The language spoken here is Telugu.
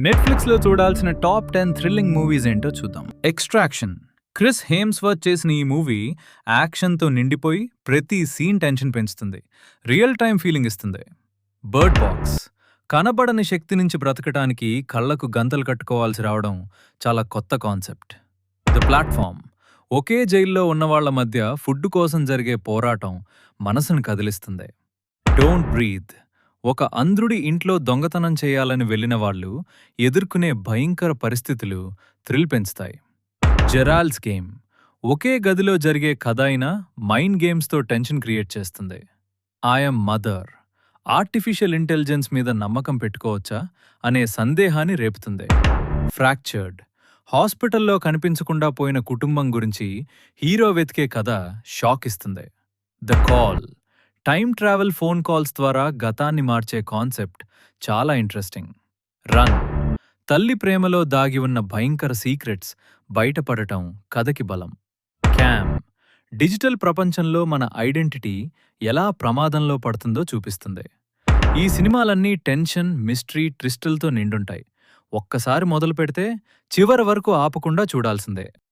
నెట్‌ఫ్లిక్స్‌లో చూడాల్సిన టాప్ 10 థ్రిల్లింగ్ మూవీస్ ఏంటో చూద్దాం. 'ఎక్స్‌ట్రాక్షన్' క్రిస్ హేమ్స్‌వర్త్ చేసిన ఈ మూవీ యాక్షన్‌తో నిండిపోయి ప్రతి సీన్ టెన్షన్ పెంచుతుంది. రియల్ టైమ్ ఫీలింగ్ ఇస్తుంది. 'బర్డ్ బాక్స్' కనబడని శక్తి నుంచి బ్రతకటానికి కళ్లకు గంతలు కట్టుకోవాల్సి రావడం చాలా కొత్త కాన్సెప్ట్. 'ది ప్లాట్‌ఫార్మ్' ఒకే జైల్లో ఉన్నవాళ్ల మధ్య ఫుడ్ కోసం జరిగే పోరాటం మనసును కదిలిస్తుంది. 'డోంట్ బ్రీత్' ఒక అంధుడి ఇంట్లో దొంగతనం చేయాలని వెళ్లిన వాళ్ళు ఎదుర్కొనే భయంకర పరిస్థితులు థ్రిల్ పెంచుతాయి. 'జెరాల్డ్స్ గేమ్' ఒకే గదిలో జరిగే కథ అయినా మైండ్ గేమ్స్తో టెన్షన్ క్రియేట్ చేస్తుంది. 'I am mother' artificial intelligence మీద నమ్మకం పెట్టుకోవచ్చా అనే సందేహాన్ని రేపుతుంది. 'ఫ్రాక్చర్డ్' హాస్పిటల్లో కనిపించకుండా పోయిన కుటుంబం గురించి హీరో వెతికే కథ షాక్ ఇస్తుంది. 'The call' time travel phone calls ద్వారా గతాన్ని మార్చే కాన్సెప్ట్ చాలా ఇంట్రెస్టింగ్. 'రన్' తల్లి ప్రేమలో దాగి ఉన్న భయంకర సీక్రెట్స్ బయటపడటం కథకి బలం. 'క్యామ్' డిజిటల్ ప్రపంచంలో మన ఐడెంటిటీ ఎలా ప్రమాదంలో పడుతుందో చూపిస్తుంది. ఈ సినిమాలన్నీ టెన్షన్, మిస్టరీ, ట్విస్టులతో నిండుంటాయి. ఒక్కసారి మొదలు పెడితే చివరి వరకు ఆపకుండా చూడాల్సిందే.